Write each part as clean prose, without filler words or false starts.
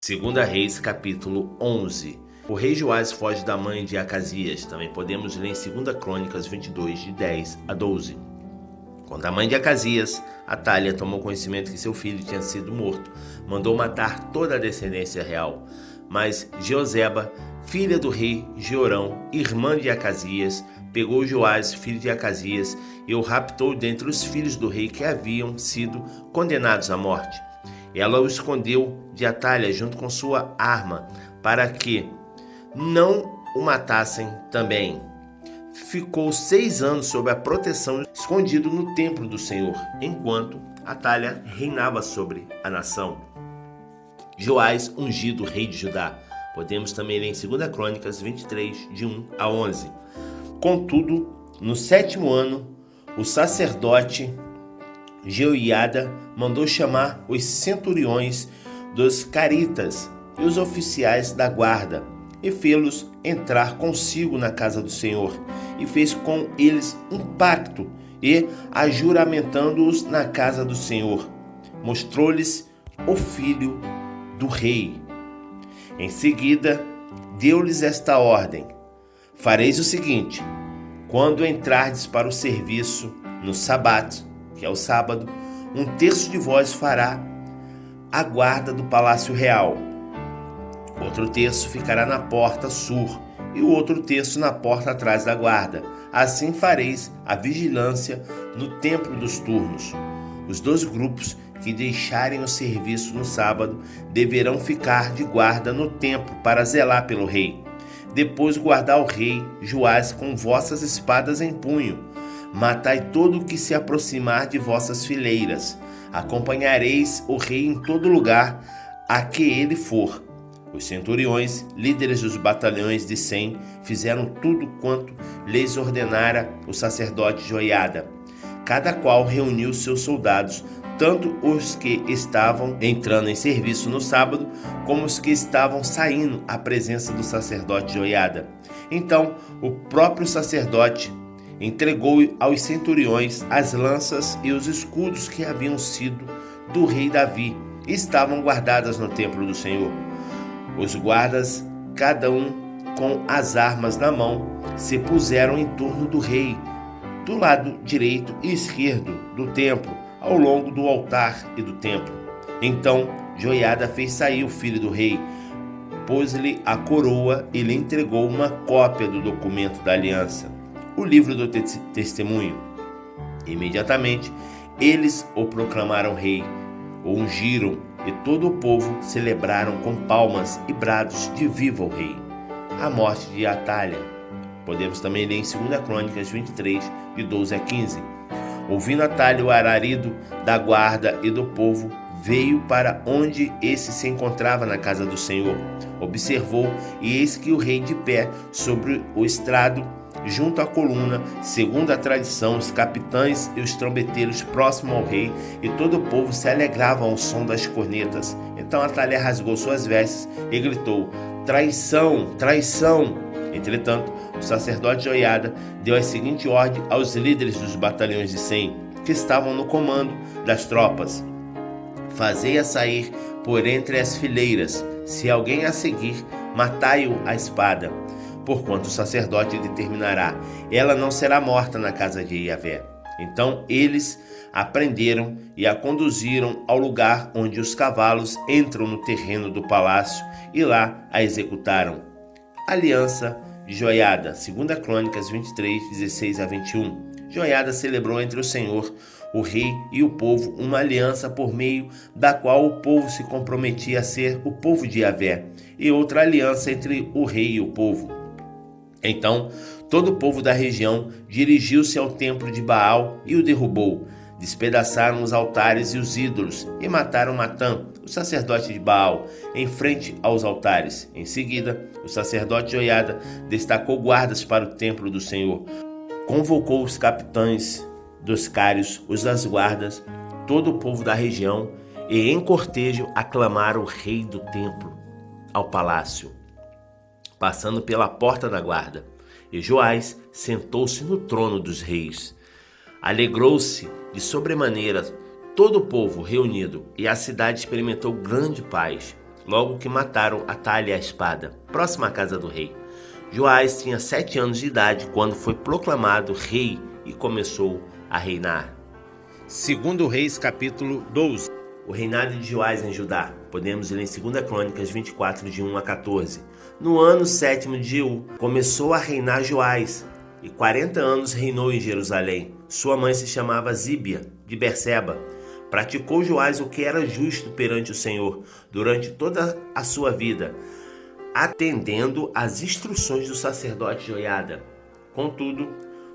Segunda Reis, capítulo 11. O rei Joás foge da mãe de Acasias. Também podemos ler em 2 Crônicas 22, de 10 a 12. Quando a mãe de Acasias, Atália, tomou conhecimento que seu filho tinha sido morto, mandou matar toda a descendência real. Mas Jeoseba, filha do rei Jeorão, irmã de Acasias, pegou Joás, filho de Acasias, e o raptou dentre os filhos do rei que haviam sido condenados à morte. Ela o escondeu de Atália junto com sua arma, para que não o matassem também. Ficou 6 anos sob a proteção, escondido no templo do Senhor, enquanto Atália reinava sobre a nação. Joás, ungido rei de Judá. Podemos também ler em 2 Crônicas 23, de 1 a 11. Contudo, no 7º ano, o sacerdote Jeoiada mandou chamar os centuriões dos caritas e os oficiais da guarda, e fê-los entrar consigo na casa do Senhor, e fez com eles um pacto, e, ajuramentando-os na casa do Senhor, mostrou-lhes o filho do rei. Em seguida, deu-lhes esta ordem: fareis o seguinte: quando entrardes para o serviço no sabato, que é o sábado, 1/3 de vós fará a guarda do palácio real. Outro terço ficará na porta sul e o outro terço na porta atrás da guarda. Assim fareis a vigilância no templo dos turnos. Os 2 grupos que deixarem o serviço no sábado deverão ficar de guarda no templo para zelar pelo rei. Depois guardar o rei Joás com vossas espadas em punho. Matai todo o que se aproximar de vossas fileiras. Acompanhareis o rei em todo lugar a que ele for. Os centuriões, líderes dos batalhões de 100, fizeram tudo quanto lhes ordenara o sacerdote Joiada. Cada qual reuniu seus soldados, tanto os que estavam entrando em serviço no sábado, como os que estavam saindo à presença do sacerdote Joiada. Então, o próprio sacerdote entregou aos centuriões as lanças e os escudos que haviam sido do rei Davi e estavam guardadas no templo do Senhor. Os guardas, cada um com as armas na mão, se puseram em torno do rei, do lado direito e esquerdo do templo, ao longo do altar e do templo. Então Joiada fez sair o filho do rei, pôs-lhe a coroa e lhe entregou uma cópia do documento da aliança, o livro do testemunho. Imediatamente eles o proclamaram rei, o ungiram, e todo o povo celebraram com palmas e brados de viva o rei. A morte de Atália. Podemos também ler em 2 Crônicas 23, de 12 a 15. Ouvindo Atália o alarido da guarda e do povo, veio para onde esse se encontrava na casa do Senhor. Observou, e eis que o rei de pé sobre o estrado, junto à coluna, segundo a tradição, os capitães e os trombeteiros próximo ao rei, e todo o povo se alegrava ao som das cornetas. Então Atália rasgou suas vestes e gritou: traição, traição! Entretanto, o sacerdote Joiada deu a seguinte ordem aos líderes dos batalhões de 100, que estavam no comando das tropas: fazei-a sair por entre as fileiras. Se alguém a seguir, matai-o à espada. Porquanto o sacerdote determinará, ela não será morta na casa de Iavé. Então eles a prenderam e a conduziram ao lugar onde os cavalos entram no terreno do palácio, e lá a executaram. Aliança de Joiada, 2 Crônicas 23, 16 a 21. Joiada celebrou entre o Senhor, o rei e o povo uma aliança por meio da qual o povo se comprometia a ser o povo de Iavé, e outra aliança entre o rei e o povo. Então todo o povo da região dirigiu-se ao templo de Baal e o derrubou. Despedaçaram os altares e os ídolos e mataram Matã, o sacerdote de Baal, em frente aos altares. Em seguida, o sacerdote Joiada destacou guardas para o templo do Senhor. Convocou os capitães dos cários, os das guardas, todo o povo da região, e em cortejo aclamaram o rei do templo ao palácio, passando pela porta da guarda. E Joás sentou-se no trono dos reis. Alegrou-se de sobremaneira todo o povo reunido, e a cidade experimentou grande paz. logo que mataram Atália a espada, próxima à casa do rei. Joás tinha 7 anos de idade quando foi proclamado rei e começou a reinar. Segundo Reis, capítulo 12. O reinado de Joás em Judá. Podemos ler em 2 Crônicas 24, de 1 a 14. No ano 7º de Jeú, começou a reinar Joás, e 40 anos reinou em Jerusalém. Sua mãe se chamava Zíbia, de Berseba. Praticou Joás o que era justo perante o Senhor, durante toda a sua vida, atendendo às instruções do sacerdote Joiada. Contudo,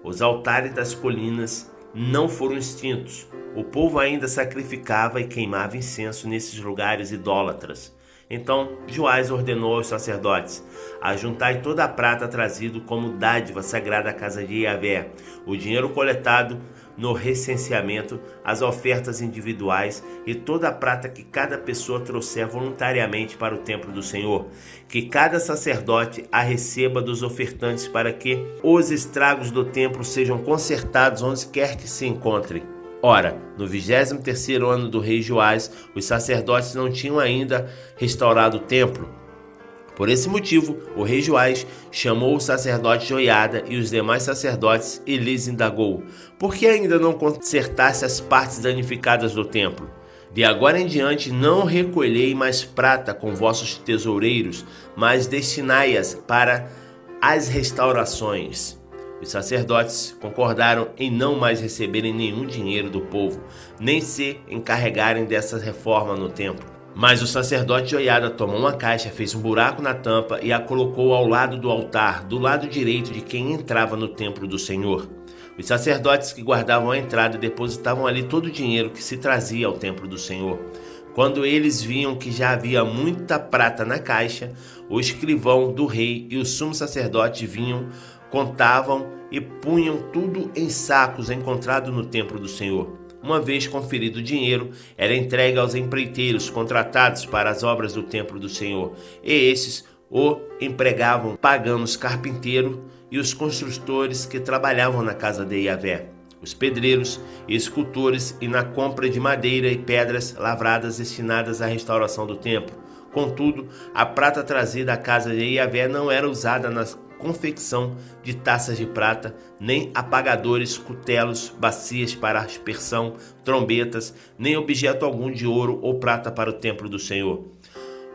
os altares das colinas não foram extintos. O povo ainda sacrificava e queimava incenso nesses lugares idólatras. Então Joás ordenou aos sacerdotes: ajuntai toda a prata trazida como dádiva sagrada à casa de Yahvé, o dinheiro coletado no recenseamento, as ofertas individuais e toda a prata que cada pessoa trouxer voluntariamente para o templo do Senhor, que cada sacerdote a receba dos ofertantes, para que os estragos do templo sejam consertados onde quer que se encontrem. Ora, no 23º ano do rei Joás, os sacerdotes não tinham ainda restaurado o templo. Por esse motivo, o rei Joás chamou o sacerdote Joiada e os demais sacerdotes e lhes indagou: por que ainda não consertasse as partes danificadas do templo? De agora em diante não recolhei mais prata com vossos tesoureiros, mas destinai-as para as restaurações. Os sacerdotes concordaram em não mais receberem nenhum dinheiro do povo, nem se encarregarem dessa reforma no templo. Mas o sacerdote Joiada tomou uma caixa, fez um buraco na tampa e a colocou ao lado do altar, do lado direito de quem entrava no templo do Senhor. Os sacerdotes que guardavam a entrada depositavam ali todo o dinheiro que se trazia ao templo do Senhor. Quando eles viam que já havia muita prata na caixa, o escrivão do rei e o sumo sacerdote vinham, contavam e punham tudo em sacos encontrados no templo do Senhor. Uma vez conferido o dinheiro, era entregue aos empreiteiros contratados para as obras do templo do Senhor, e estes o empregavam pagando os carpinteiros e os construtores que trabalhavam na casa de Yahvé, os pedreiros e escultores, e na compra de madeira e pedras lavradas destinadas à restauração do templo. Contudo, a prata trazida à casa de Yahvé não era usada nas confecção de taças de prata, nem apagadores, cutelos, bacias para aspersão, trombetas, nem objeto algum de ouro ou prata para o templo do Senhor,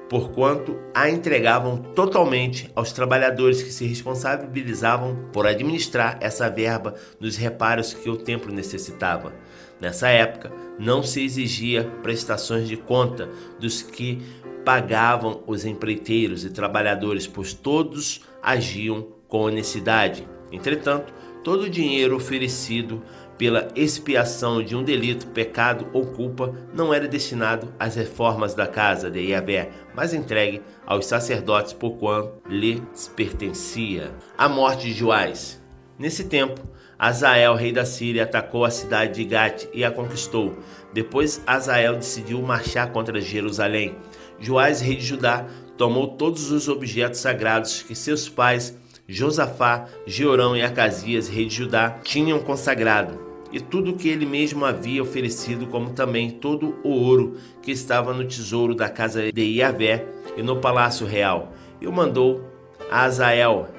porquanto a entregavam totalmente aos trabalhadores que se responsabilizavam por administrar essa verba nos reparos que o templo necessitava. Nessa época, não se exigia prestações de conta dos que pagavam os empreiteiros e trabalhadores, pois todos agiam com honestidade. Entretanto, todo o dinheiro oferecido pela expiação de um delito, pecado ou culpa não era destinado às reformas da casa de Yahvé, mas entregue aos sacerdotes porquanto lhes pertencia. A morte de Joás. Nesse tempo, Hazael, rei da Síria, atacou a cidade de Gate e a conquistou. Depois Hazael decidiu marchar contra Jerusalém. Joás, rei de Judá, tomou todos os objetos sagrados que seus pais, Josafá, Jeorão e Acasias, rei de Judá, tinham consagrado, e tudo o que ele mesmo havia oferecido, como também todo o ouro que estava no tesouro da casa de Yahvé e no palácio real, e o mandou a Hazael,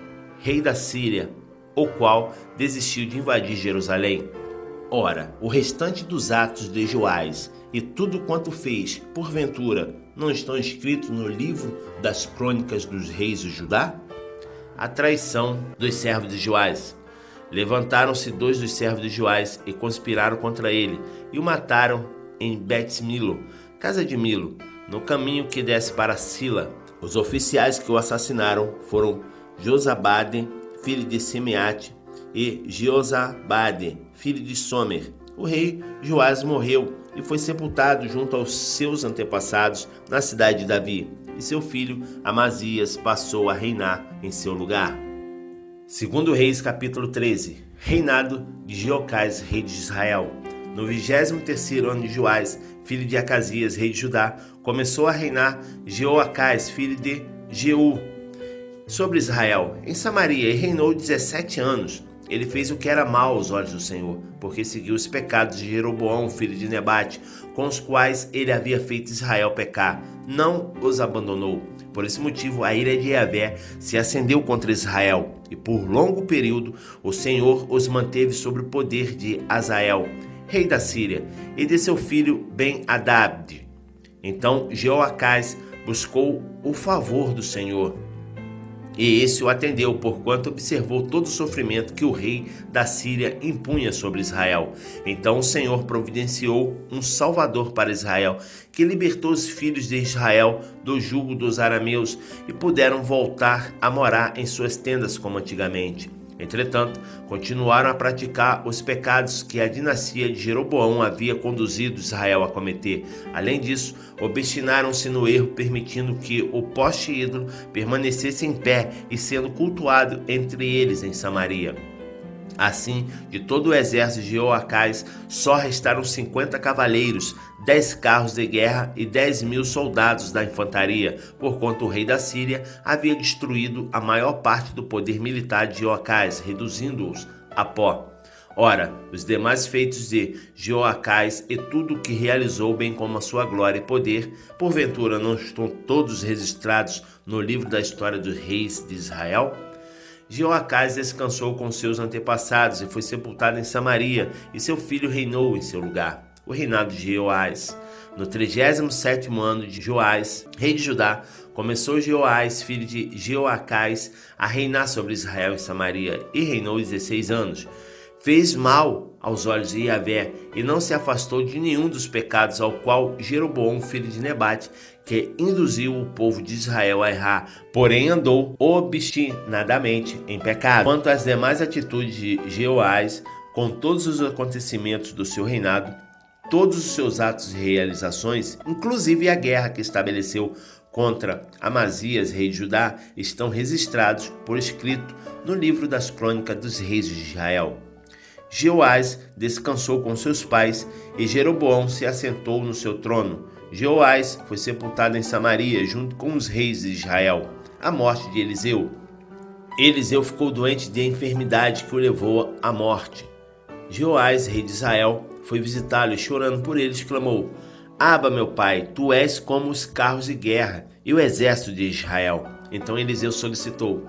rei da Síria, o qual desistiu de invadir Jerusalém. Ora, o restante dos atos de Joás e tudo quanto fez, porventura, não estão escritos no livro das crônicas dos reis de Judá? A traição dos servos de Joás. Levantaram-se 2 dos servos de Joás e conspiraram contra ele, e o mataram em Bet-Milo, casa de Milo, no caminho que desce para Sila. Os oficiais que o assassinaram foram Josabade, filho de Simeate, e Jeozabade, filho de Somer. O rei Joás morreu e foi sepultado junto aos seus antepassados na cidade de Davi, e seu filho Amazias passou a reinar em seu lugar. Segundo Reis, capítulo 13. Reinado de Jeocás, rei de Israel. No 23º ano de Joás, filho de Acasias, rei de Judá, começou a reinar Jeoacás, filho de Jeú, sobre Israel, em Samaria, e reinou 17 anos. Ele fez o que era mal aos olhos do Senhor, porque seguiu os pecados de Jeroboão, filho de Nebate, com os quais ele havia feito Israel pecar. Não os abandonou. Por esse motivo, a ira de Yahvé se acendeu contra Israel, e por longo período o Senhor os manteve sob o poder de Hazael, rei da Síria, e de seu filho Ben-Hadad. Então Jeoacás buscou o favor do Senhor, e esse o atendeu, porquanto observou todo o sofrimento que o rei da Síria impunha sobre Israel. Então o Senhor providenciou um salvador para Israel, que libertou os filhos de Israel do jugo dos arameus e puderam voltar a morar em suas tendas como antigamente. Entretanto, continuaram a praticar os pecados que a dinastia de Jeroboão havia conduzido Israel a cometer. Além disso, obstinaram-se no erro, permitindo que o poste ídolo permanecesse em pé e sendo cultuado entre eles em Samaria. Assim, de todo o exército de Jeoacás, só restaram 50 cavaleiros, 10 carros de guerra e 10.000 soldados da infantaria, porquanto o rei da Síria havia destruído a maior parte do poder militar de Jeoacás, reduzindo-os a pó. Ora, os demais feitos de Jeoacás e tudo o que realizou, bem como a sua glória e poder, porventura não estão todos registrados no livro da história dos reis de Israel? Jeoacás descansou com seus antepassados e foi sepultado em Samaria, e seu filho reinou em seu lugar. O reinado de Jeoás. No 37º ano de Joás, rei de Judá, começou Jeoás, filho de Jeoacás, a reinar sobre Israel em Samaria, e reinou 16 anos. Fez mal aos olhos de Yahvé e não se afastou de nenhum dos pecados ao qual Jeroboão, filho de Nebate, que induziu o povo de Israel a errar, porém andou obstinadamente em pecado. Quanto às demais atitudes de Jeoás, com todos os acontecimentos do seu reinado, todos os seus atos e realizações, inclusive a guerra que estabeleceu contra Amazias, rei de Judá, estão registrados por escrito no livro das crônicas dos reis de Israel. Jeoás descansou com seus pais e Jeroboão se assentou no seu trono. Jeoás foi sepultado em Samaria junto com os reis de Israel. A morte de Eliseu. Eliseu ficou doente de enfermidade que o levou à morte. Jeoás, rei de Israel, foi visitá-lo e chorando por ele exclamou: Aba, meu pai, tu és como os carros de guerra e o exército de Israel. Então Eliseu solicitou: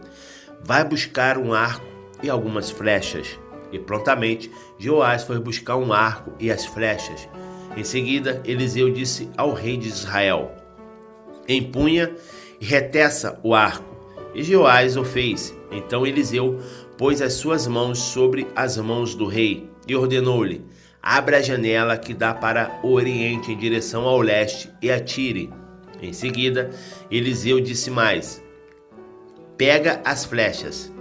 vai buscar um arco e algumas flechas. E prontamente Jeoás foi buscar um arco e as flechas. Em seguida, Eliseu disse ao rei de Israel: empunha e reteça o arco. E Jeoás o fez. Então Eliseu pôs as suas mãos sobre as mãos do rei e ordenou-lhe: abra a janela que dá para o oriente em direção ao leste e atire. Em seguida, Eliseu disse mais: pega as flechas.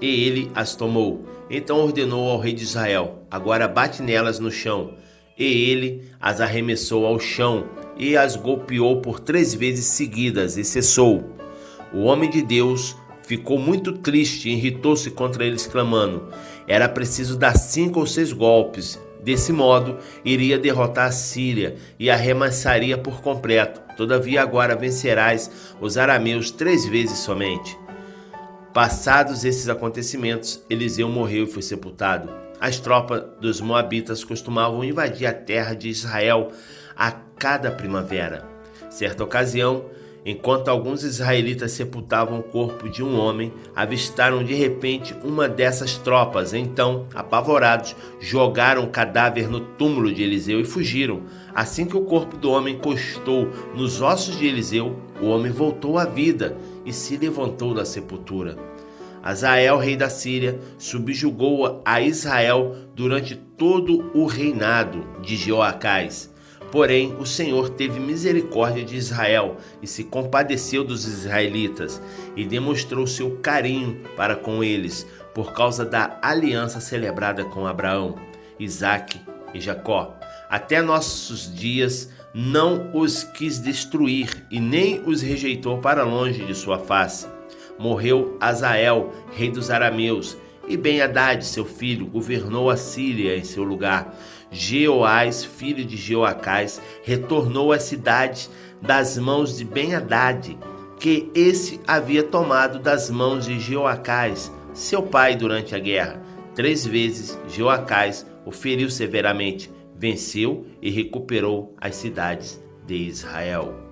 E ele as tomou. Então ordenou ao rei de Israel: agora bate nelas no chão. E ele as arremessou ao chão e as golpeou por 3 vezes seguidas e cessou. O homem de Deus ficou muito triste e irritou-se contra ele, exclamando: era preciso dar 5 ou 6 golpes. Desse modo, iria derrotar a Síria e a arremessaria por completo. Todavia agora vencerás os arameus 3 vezes somente. Passados esses acontecimentos, Eliseu morreu e foi sepultado. As tropas dos moabitas costumavam invadir a terra de Israel a cada primavera. Certa ocasião, enquanto alguns israelitas sepultavam o corpo de um homem, avistaram de repente uma dessas tropas. Então, apavorados, jogaram o cadáver no túmulo de Eliseu e fugiram. Assim que o corpo do homem encostou nos ossos de Eliseu, o homem voltou à vida e se levantou da sepultura. Hazael, rei da Síria, subjugou a Israel durante todo o reinado de Jeoacás. Porém, o Senhor teve misericórdia de Israel e se compadeceu dos israelitas e demonstrou seu carinho para com eles por causa da aliança celebrada com Abraão, Isaque e Jacó. Até nossos dias não os quis destruir e nem os rejeitou para longe de sua face. Morreu Hazael, rei dos arameus, e Ben-Hadad, seu filho, governou a Síria em seu lugar. Jeoás, filho de Jeoacás, retornou às cidades das mãos de Ben-Hadad, que esse havia tomado das mãos de Jeoacás, seu pai, durante a guerra. 3 vezes Jeoacás o feriu severamente, venceu e recuperou as cidades de Israel.